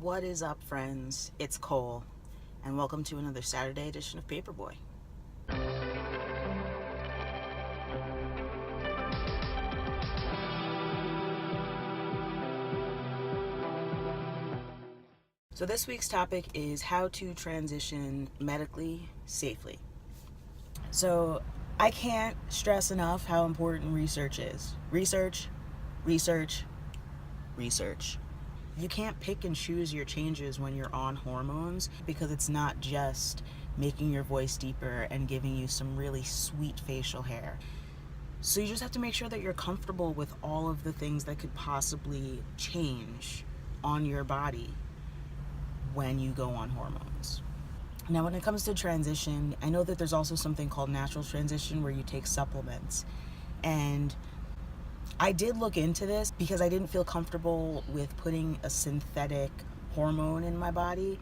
What is up, friends? It's Cole, and welcome to another Saturday edition of Paperboy. So this week's topic is how to transition medically safely. So I can't stress enough how important research is. Research, research, research. You can't pick and choose your changes when you're on hormones because it's not just making your voice deeper and giving you some really sweet facial hair. So you just have to make sure that you're comfortable with all of the things that could possibly change on your body when you go on hormones. Now, when it comes to transition, I know that there's also something called natural transition where you take supplements. And I did look into this because I didn't feel comfortable with putting a synthetic hormone in my body.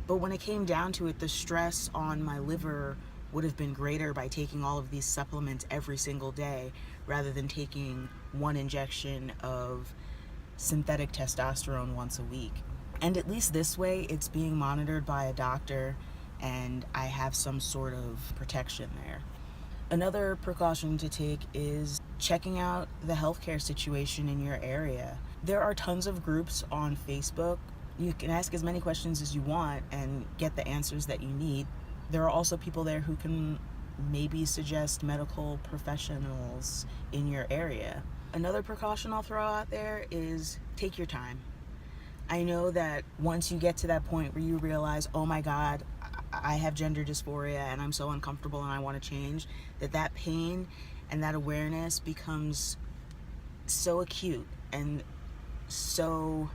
But when it came down to it, the stress on my liver would have been greater by taking all of these supplements every single day rather than taking one injection of synthetic testosterone once a week. And at least this way, it's being monitored by a doctor and I have some sort of protection there. Another precaution to take is checking out the healthcare situation in your area. There are tons of groups on Facebook. You can ask as many questions as you want and get the answers that you need. There are also people there who can maybe suggest medical professionals in your area. Another precaution I'll throw out there is take your time. I know that once you get to that point where you realize, oh my God, I have gender dysphoria and I'm so uncomfortable and I want to change, that pain and that awareness becomes so acute and so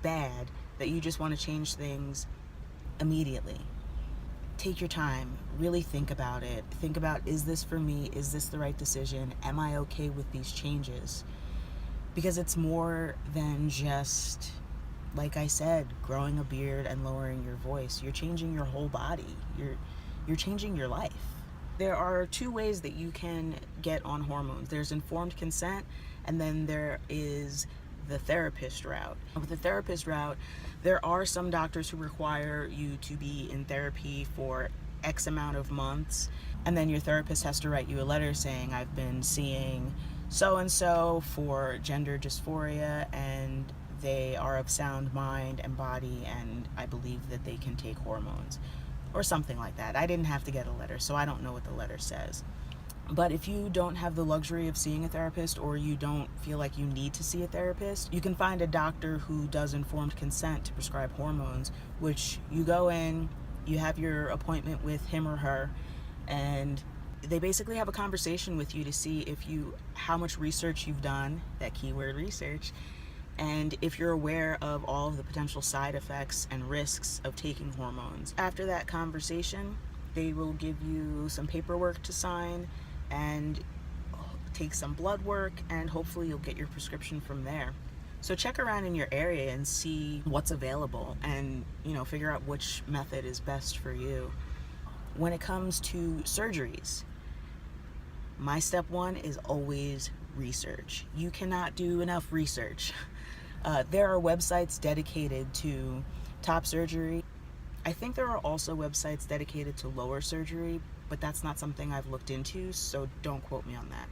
bad that you just want to change things immediately. Take your time, really think about it. Think about, is this for me? Is this the right decision? Am I okay with these changes? Because it's more than just, like I said, growing a beard and lowering your voice. You're changing your whole body. You're changing your life. There are two ways that you can get on hormones. There's informed consent, and then there is the therapist route. With the therapist route, there are some doctors who require you to be in therapy for X amount of months, and then your therapist has to write you a letter saying, I've been seeing so-and-so for gender dysphoria, and they are of sound mind and body, and I believe that they can take hormones, or something like that. I didn't have to get a letter, so I don't know what the letter says. But if you don't have the luxury of seeing a therapist, or you don't feel like you need to see a therapist, you can find a doctor who does informed consent to prescribe hormones, which you go in, you have your appointment with him or her, and they basically have a conversation with you to see how much research you've done, that keyword research, and if you're aware of all of the potential side effects and risks of taking hormones. After that conversation, they will give you some paperwork to sign and take some blood work, and hopefully you'll get your prescription from there. So check around in your area and see what's available and, figure out which method is best for you. When it comes to surgeries, my step one is always research. You cannot do enough research. There are websites dedicated to top surgery. I think there are also websites dedicated to lower surgery, but that's not something I've looked into, so don't quote me on that.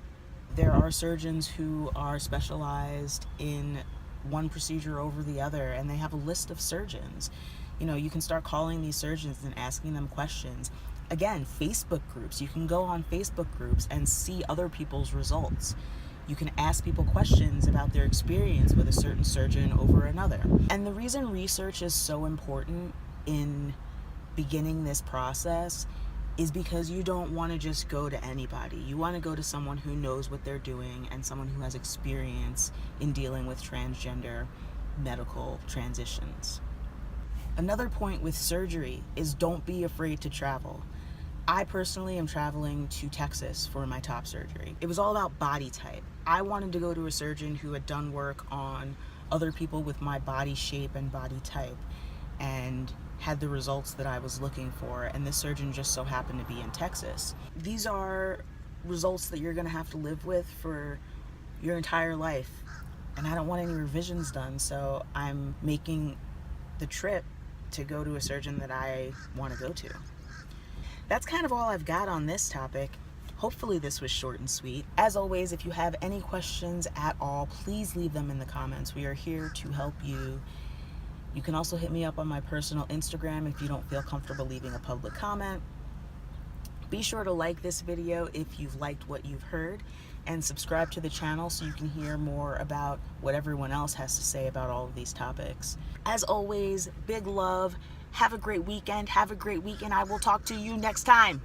There are surgeons who are specialized in one procedure over the other, and they have a list of surgeons. You can start calling these surgeons and asking them questions. Again, Facebook groups. You can go on Facebook groups and see other people's results. You can ask people questions about their experience with a certain surgeon over another. And the reason research is so important in beginning this process is because you don't want to just go to anybody. You want to go to someone who knows what they're doing and someone who has experience in dealing with transgender medical transitions. Another point with surgery is don't be afraid to travel. I personally am traveling to Texas for my top surgery. It was all about body type. I wanted to go to a surgeon who had done work on other people with my body shape and body type and had the results that I was looking for, and this surgeon just so happened to be in Texas. These are results that you're going to have to live with for your entire life, and I don't want any revisions done, so I'm making the trip to go to a surgeon that I want to go to. That's kind of all I've got on this topic. Hopefully this was short and sweet. As always, if you have any questions at all, please leave them in the comments. We are here to help you. You can also hit me up on my personal Instagram if you don't feel comfortable leaving a public comment. Be sure to like this video if you've liked what you've heard, and subscribe to the channel so you can hear more about what everyone else has to say about all of these topics. As always, big love. Have a great weekend. Have a great week, and I will talk to you next time.